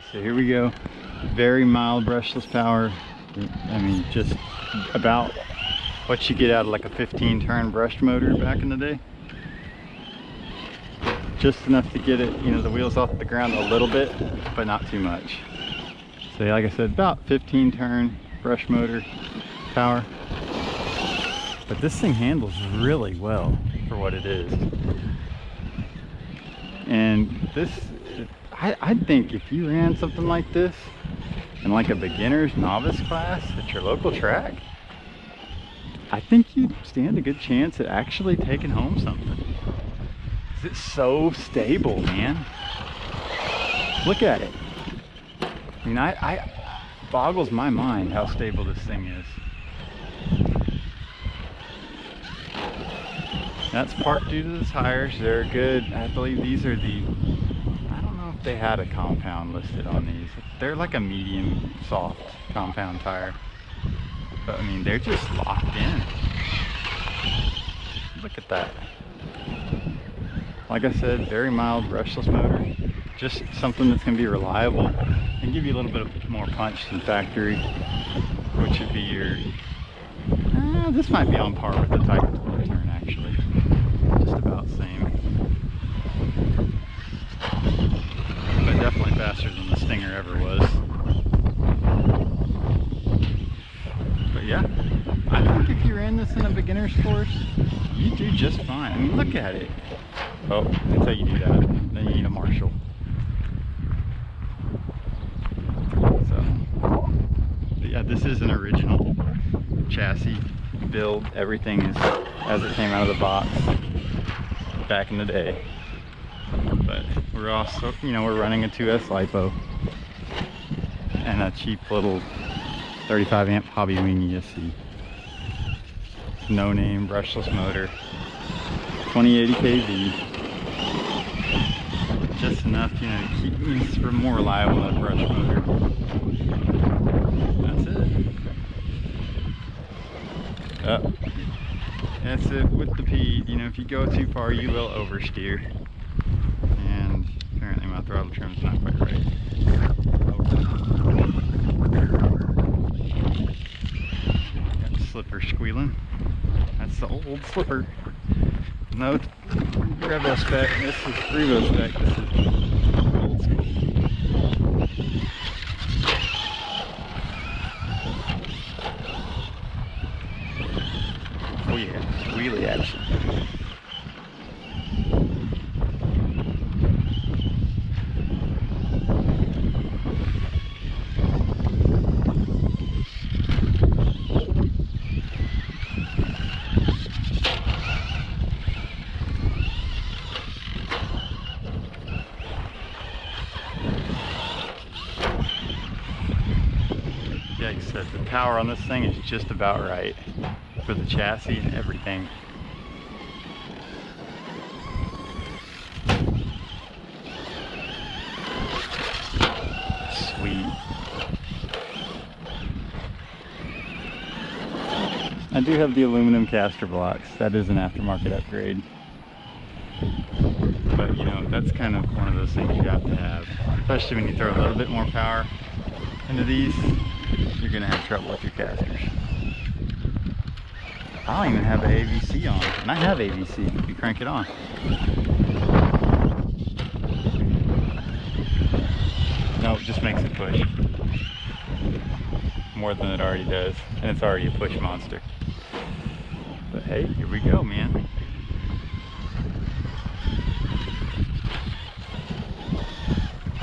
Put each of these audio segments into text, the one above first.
So here we go. Very mild brushless power. I mean, just about what you get out of like a 15 turn brushed motor back in the day. Just enough to get it, you know, the wheels off the ground a little bit, but not too much. So like I said, about 15 turn brush motor power. But this thing handles really well for what it is. And this, I think if you ran something like this in like a beginner's novice class at your local track, I think you'd stand a good chance at actually taking home something. It's so stable, man. Look at it. I mean, I boggles my mind how stable this thing is. That's part due to the tires. They're good. I believe these are the, I don't know if they had a compound listed on these. They're like a medium soft compound tire. But I mean, they're just locked in. Look at that. Like I said, very mild brushless motor. Just something that's going to be reliable and give you a little bit more punch than factory, which would be your, this might be on par with the Type 12 turn actually. Just about same. But definitely faster than the Stinger ever was. But yeah, I think if you ran this in a beginner's course, you do just fine. I mean, look at it. Oh, until you do that, then you need a Marshall. So, but yeah, this is an original chassis build. Everything is as it came out of the box back in the day. But we're also, you know, we're running a 2S lipo and a cheap little 35 amp hobby wing ESC. No name brushless motor. 2080 kV. Just enough, you know, to keep me more reliable than a brush motor. That's it. That's it with the Pede. You know, if you go too far, you will oversteer. And apparently my throttle trim's not quite right. Got the slipper squealing. That's the old slipper. No Revo spec, this is Revo spec, this is old school. Oh yeah, wheelie action. Like I said, the power on this thing is just about right for the chassis and everything. Sweet. I do have the aluminum caster blocks. That is an aftermarket upgrade. But you know, that's kind of one of those things you have to have. Especially when you throw a little bit more power into these, you're gonna have trouble with your casters. I don't even have the AVC on, and I have AVC if you crank it on. No, it just makes it push more than it already does, and it's already a push monster. But hey, here we go, man.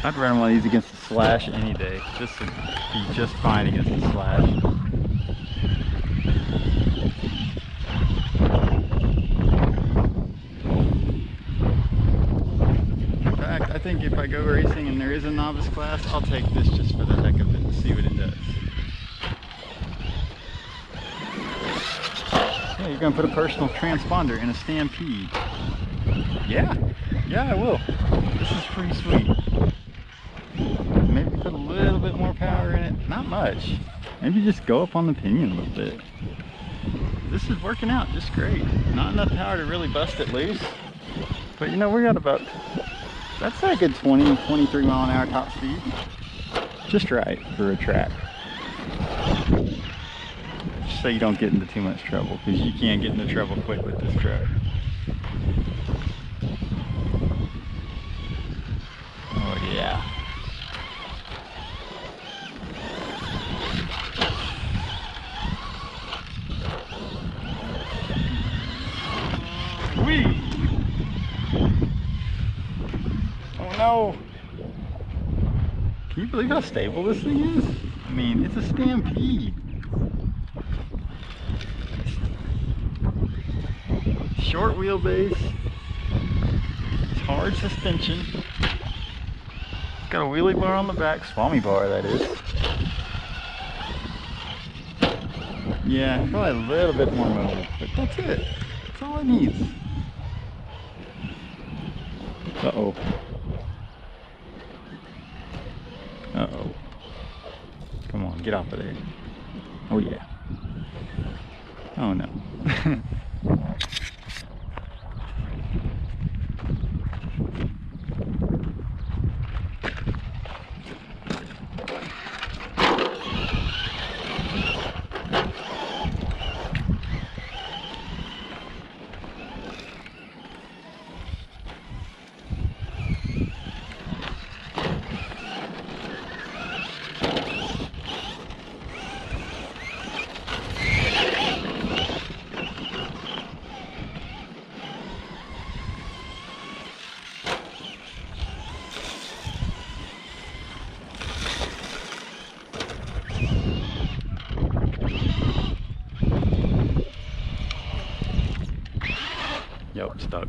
I'd run one of these against the Slash any day. This would be just fine against the Slash. In fact, I think if I go racing and there is a novice class, I'll take this just for the heck of it and see what it does. Yeah, you're gonna put a personal transponder in a Stampede. Yeah, I will. This is pretty sweet. Maybe put a little bit more power in it. Not much. Maybe just go up on the pinion a little bit. This is working out just great. Not enough power to really bust it loose. But you know, we got about That's a good 20, 23 mile an hour top speed. Just right for a track. Just so you don't get into too much trouble, because you can't get into trouble quick with this truck. Oh yeah. Whee! Oh no! Can you believe how stable this thing is? I mean, it's a Stampede. Short wheelbase. It's hard suspension. It's got a wheelie bar on the back, Swami bar that is. Yeah, probably a little bit more mobile, but that's it. That's all it needs. Uh-oh. Uh-oh. Come on, get off of there. Oh yeah. Oh no. Yep, stuck.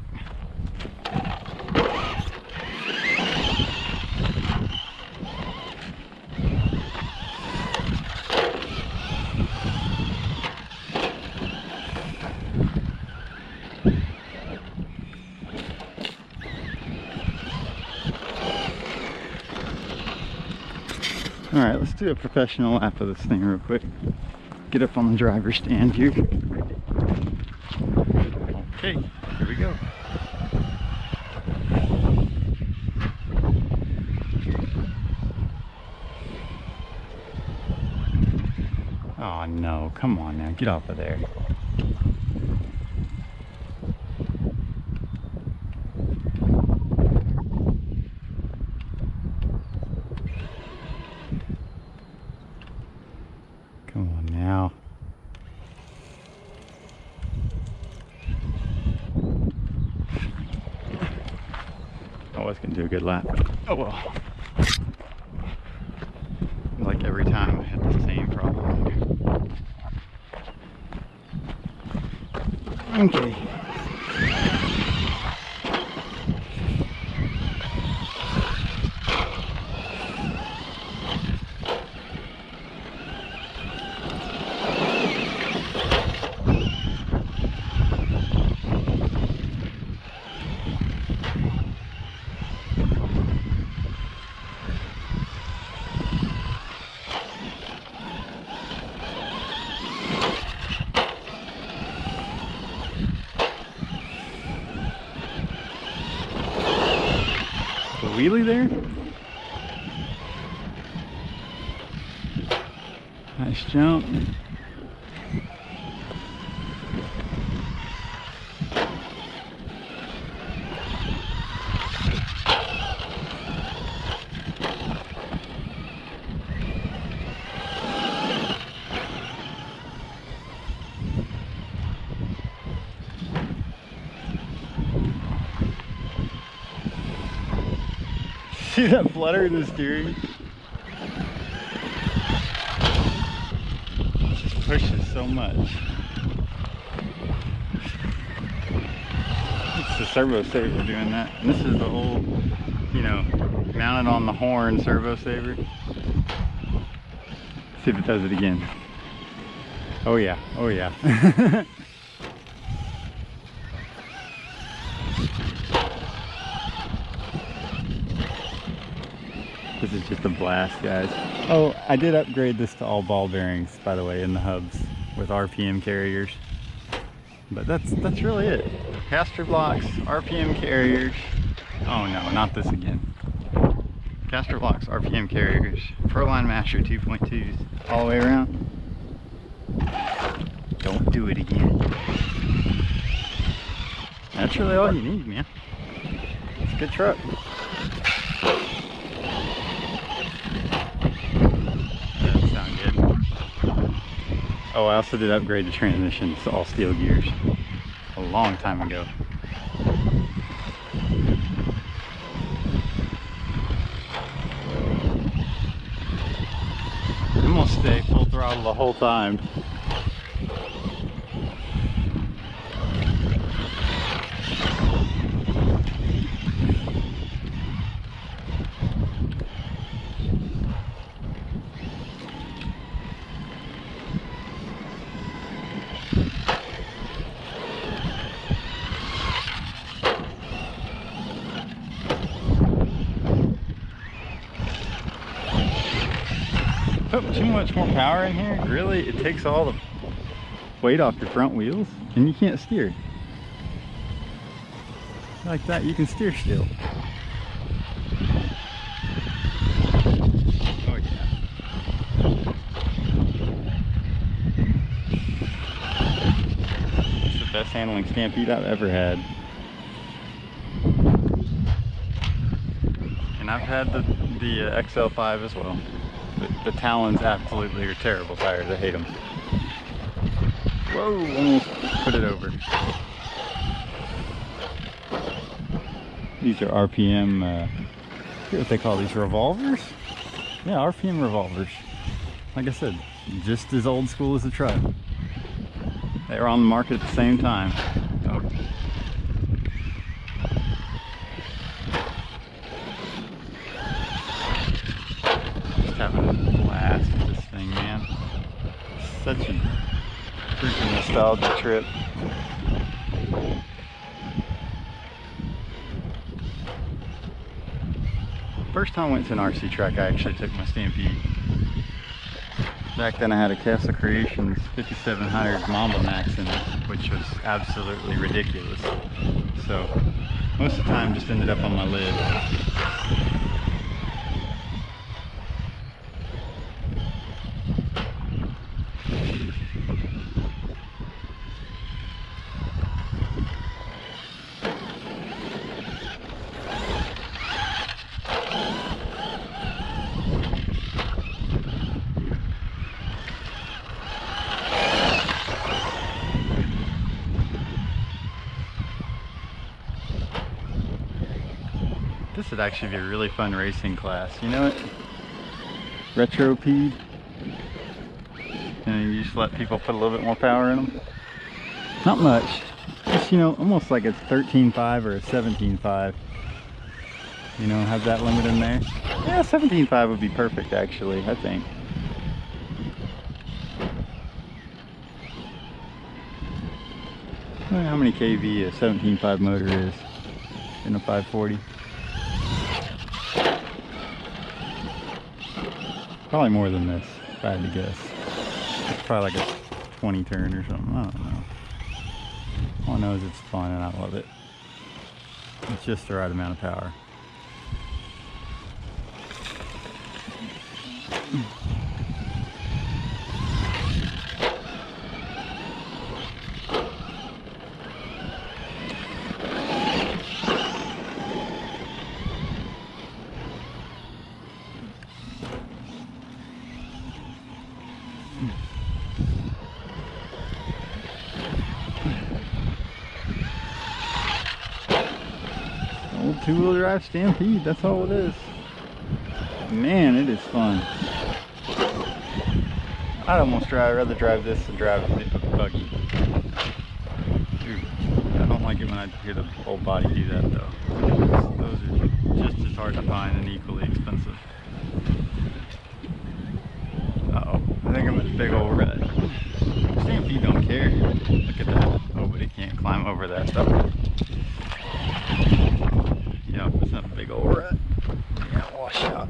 Alright, let's do a professional lap of this thing real quick. Get up on the driver's stand here. Okay, here we go. Oh no, come on now, get off of there. Come on now. I was gonna do a good lap. Oh well. Like every time I had the same problem. Okay. Wheelie there. Nice jump. See that flutter in the steering? It just pushes so much. It's the servo saver doing that. And this is the whole, you know, mounted on the horn servo saver. See if it does it again. Oh yeah, oh yeah. This is just a blast, guys. Oh, I did upgrade this to all ball bearings, by the way, in the hubs with RPM carriers. But that's really it. Caster blocks, RPM carriers, Oh no, not this again. Caster blocks, RPM carriers, Proline Master 2.2s, all the way around. Don't do it again. That's really all you need, man. It's a good truck. That doesn't sound good. Oh, I also did upgrade the transmission to all steel gears a long time ago. I'm gonna stay full throttle the whole time. Put too much more power in here, really, it takes all the weight off your front wheels and you can't steer. Like that, you can steer still. Oh yeah. It's the best handling Stampede I've ever had. And I've had the XL5 as well. The Talons absolutely are terrible tires. I hate them. Whoa, almost put it over. These are RPM, I forget what they call these, revolvers? Yeah, RPM revolvers. Like I said, just as old school as the truck. They were on the market at the same time. Oh. Having a blast with this thing, man. Such a freaking nostalgia trip. First time I went to an RC track, I actually took my Stampede. Back then I had a Castle Creations 5700 Mamba Max in it, which was absolutely ridiculous. So most of the time just ended up on my lid. This would actually be a really fun racing class. You know it? Retropede. And you just let people put a little bit more power in them. Not much. Just, you know, almost like a 13.5 or a 17.5. You know, have that limit in there. Yeah, 17.5 would be perfect actually, I think. I don't know how many kV a 17.5 motor is in a 540. Probably more than this, if I had to guess. It's probably like a 20 turn or something, I don't know. All I know is it's fun and I love it. It's just the right amount of power. Old two-wheel drive Stampede, that's all it is. Man, it is fun. I'd almost rather drive this than drive a buggy. Dude, I don't like it when I hear the old body do that though. Those are just as hard to find and equally expensive. Uh-oh, I think I'm in a big old rut. Stampede don't care. Look at that. Oh, but it can't climb over that stuff. Yeah, it's not a big old rut. Yeah, wash out.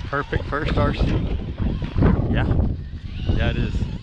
Perfect first RC. Yeah, yeah it is.